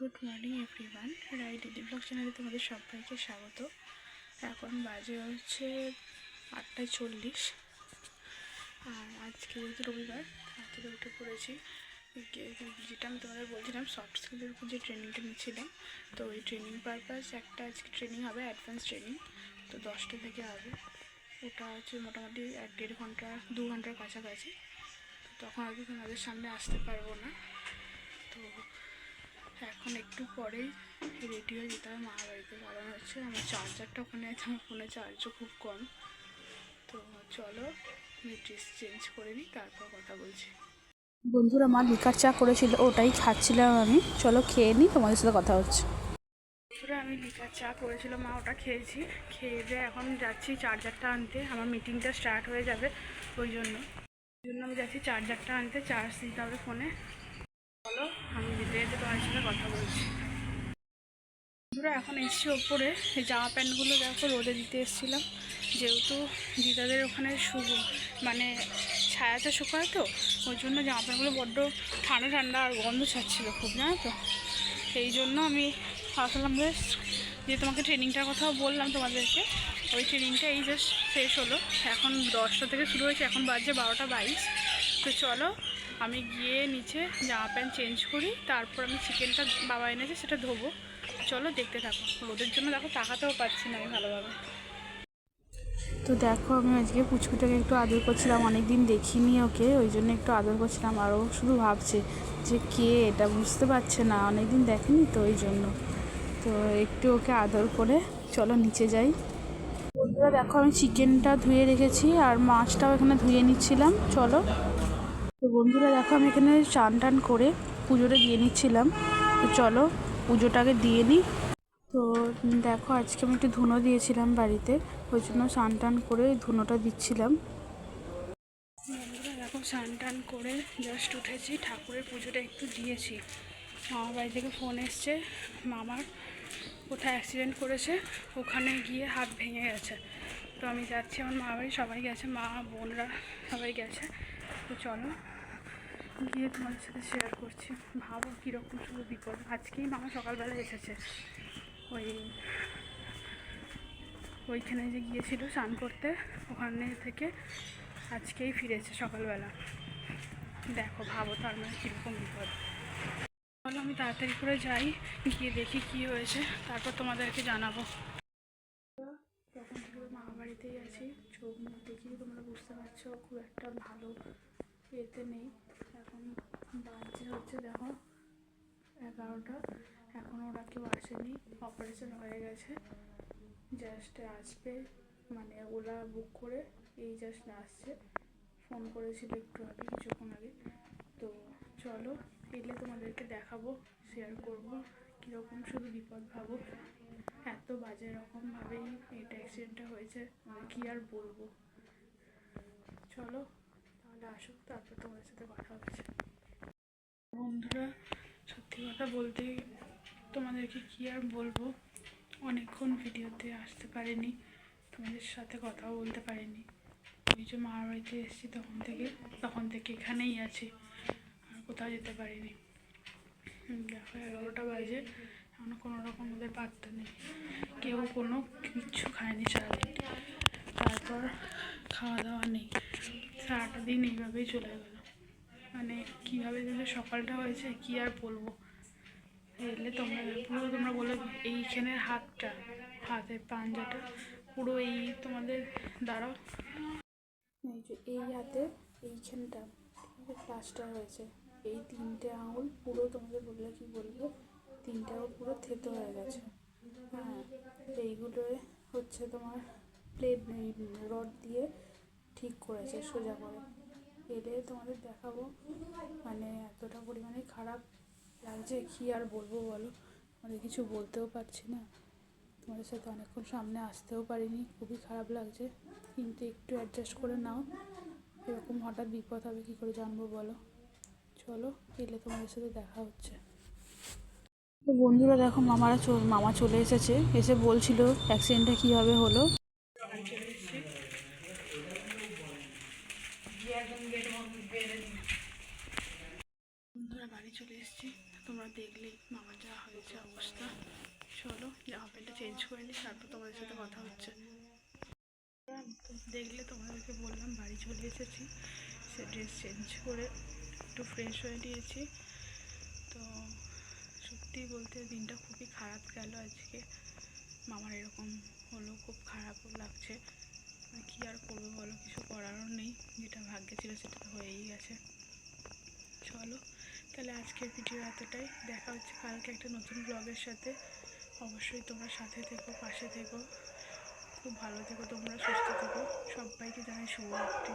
Good morning everyone, right daily blog চ্যানেলে তোমাদের সবাইকে স্বাগত। এখন বাজে হচ্ছে 8:40। আর আজকে যেহেতু রবিবার, রাত্রে উঠে পড়েছি। যেটা আমি তোমাদের বলছিলাম সফট স্কিলের উপর যে ট্রেনিংটা নিচ্ছিলাম, তো ওই ট্রেনিং পারপাস একটা আজকে ট্রেনিং হবে, অ্যাডভান্স ট্রেনিং। তো 10টা থেকে হবে। ওটা হচ্ছে মোটামুটি 1-1.5 ঘন্টা 2 ঘন্টার কাছাকাছি। তখন আর কি তোমাদের সামনে আসতে পারবো না। তো এখন একটু পরেই রেডি হয়ে যেতে হবে মামার বাড়িতে, কারণ হচ্ছে আমার চার্জারটা ওখানে আছে, আমার ফোনে চার্জও খুব কম। তো চলো আমি ড্রেস চেঞ্জ করে নিই, তারপর কথা বলছি। বন্ধুরা, মা লিকার চা করেছিল, ওটাই খাচ্ছিলাম আমি। চলো খেয়ে নিই, তোমাদের সাথে কথা হচ্ছে। বন্ধুরা, আমি লিকার চা করেছিল মা, ওটা খেয়েছি। খেয়ে দিয়ে এখন যাচ্ছি চার্জারটা আনতে, আমার মিটিংটা স্টার্ট হয়ে যাবে। ওই জন্য আমি যাচ্ছি চার্জারটা আনতে, চার্জ দিতে হবে ফোনে। চলো আমি যেতে যেতে তোমার সাথে কথা বলছি। বন্ধুরা, এখন এসছি ওপরে। এই জামা প্যান্টগুলো দেখো রোদে দিতে এসেছিলাম, যেহেতু দিদাদের ওখানে মানে ছায়াতে শুকায়, তো ওই জন্য জামা প্যান্টগুলো বড্ড ঠান্ডা ঠান্ডা আর গন্ধ ছাড়ছিল খুব, জানো তো। এই জন্য আমি আসলাম যে তোমাকে ট্রেনিংটার কথাও বললাম তোমাদেরকে। ওই ট্রেনিংটা এই জাস্ট শেষ হলো, এখন 10টা থেকে শুরু হয়েছে, এখন বাজে 12টা 22। তো চলো আমি গিয়ে নিচে জামা প্যান্ট চেঞ্জ করি, তারপর আমি চিকেনটা বাবা এনেছে সেটা ধোবো। চলো দেখতে থাকো। রোদের জন্য দেখো তাকাতেও পারছি না আমি ভালোভাবে। তো দেখো, আমি আজকে পুচকুটাকে একটু আদর করছিলাম, অনেক দিন দেখিনি ওকে, ওই জন্য একটু আদর করছিলাম। আর ও শুধু ভাবছে যে কে এটা, বুঝতে পারছে না, অনেক দিন দেখেনি তো ওই জন্য। তো একটু ওকে আদর করে চলো নিচে যাই। বন্ধুরা দেখো, আমি চিকেনটা ধুয়ে রেখেছি আর মাছটাও এখানে ধুয়ে নিচ্ছিলাম। চলো। তো বন্ধুরা দেখো, আমি এখানে চান টান করে পুজোটা দিয়ে নিচ্ছিলাম। তো চলো পুজোটাকে দিয়ে নিই। তো দেখো, আজকে আমি একটু ধুনো দিয়েছিলাম বাড়িতে, ওই জন্য স্নান টান করে ধুনোটা দিচ্ছিলাম। বন্ধুরা দেখো, স্নান টান করে জাস্ট উঠেছি, ঠাকুরের পুজোটা একটু দিয়েছি। মামার বাড়ি থেকে ফোন এসছে, মামার কোথায় অ্যাক্সিডেন্ট করেছে, ওখানে গিয়ে হাত ভেঙে গেছে। তো আমি যাচ্ছি, আমার মা বাড়ি সবাই গেছে, মা বোনরা সবাই গেছে। তো চলো গিয়ে তোমাদের সাথে শেয়ার করছি। ভাবো কীরকম শুধু বিপদ। আজকেই মামা সকালবেলা এসেছে, ওইখানে যে গিয়েছিল স্নান করতে, ওখানে থেকে আজকেই ফিরেছে সকালবেলা। দেখো ভাবো তার মানে কীরকম বিপদ। চলো আমি তাড়াতাড়ি করে যাই, গিয়ে দেখি কী হয়েছে, তারপর তোমাদেরকে জানাবো। তখন থেকে মামা বাড়িতেই আছি, চোখ মুখ দেখি তোমরা বুঝতে পারছো খুব একটা ভালো এতে নেই। এখন বাজে হচ্ছে দেখো 11টা, এখন ওরা কেউ আসেনি, অপারেশন হয়ে গেছে, জাস্ট আসবে, মানে ওলা বুক করে এই জাস্ট আসছে। ফোন করেছিল একটু আগে, কিছুক্ষণ আগে। তো চলো এলে তোমাদেরকে দেখাবো, শেয়ার করবো কীরকম শুধু বিপদ। ভাবো এত বাজে রকমভাবেই এটা অ্যাক্সিডেন্টটা হয়েছে, কী আর বলবো। চলো তাহলে আসুক, তারপর তোমাদের সাথে কথা হচ্ছে। বন্ধুরা, সত্যি কথা বলতে তোমাদেরকে কী আর বলবো, অনেকক্ষণ ভিডিওতে আসতে পারিনি, তোমাদের সাথে কথাও বলতে পারিনি। ওই যে মামার বাড়িতে এসেছি তখন থেকে এখানেই আছি, আর কোথাও যেতে পারিনি। দেখো 11টা বাজে, এখনো কোনো রকম ওদের পাত্তা নেই, কেউ কোনো কিচ্ছু খায়নি সারাদিন। তারপর খাওয়া দাওয়া নেই, সারাটা দিন এইভাবেই চলে গেল। মানে কীভাবে যে সকালটা হয়েছে কী আর বলবো। এলে তোমরা বলে এইখানের হাতের পাঞ্জাটা পুরো এই তোমাদের দাঁড়াও, এই যে এই হাতে এইখানটা প্লাস্টার হয়েছে, এই 3টে আঙুল পুরো তোমাদের বললে কি বলবো, 3টে আঙুল পুরো থেতো হয়ে গেছে। হ্যাঁ, এইগুলোয় হচ্ছে তোমার প্লেট রড দিয়ে ঠিক করেছে সোজা করে। এলে তোমাদের দেখাবো, মানে এতটা পরিমাণে খারাপ লাগছে কী আর বলবো বলো। আমাদের কিছু বলতেও পারছি না, তোমাদের সাথে অনেকক্ষণ সামনে আসতেও পারিনি, খুবই খারাপ লাগছে। কিন্তু একটু অ্যাডজাস্ট করে নাও, এরকম হঠাৎ বিপদ হবে কী করে জানবো বলো। চলো এলে তোমাদের সাথে দেখা হচ্ছে। তো বন্ধুরা দেখো, মামা চলে এসেছে, এসে বলছিল অ্যাক্সিডেন্টটা কীভাবে হলো। বন্ধুরা বাড়ি চলে এসেছি, তোমরা দেখলেই মামার যা হয়েছে। তারপর তোমাদের সাথে কথা হচ্ছে। তো দেখলে তোমাদেরকে বললাম বাড়ি চলে এসেছি, সে ড্রেস চেঞ্জ করে একটু ফ্রেশ হয়ে নিয়েছি। তো সত্যি বলতে দিনটা খুবই খারাপ গেল আজকে। মামার এরকম হলো, খুব খারাপও লাগছে। কী আর করবো বলো, কিছু করারও নেই, যেটা ভাগ্যে ছিল সেটা তো হয়েই গেছে। চলো তাহলে আজকের ভিডিও এতটাই, দেখা হচ্ছে কালকে একটা নতুন ব্লগের সাথে। অবশ্যই তোমরা সাথে থেকো, পাশে থেকো, খুব ভালো থেকো, তোমরা সুস্থ থেকো। সবাইকে জানাই শুভরাত্রি।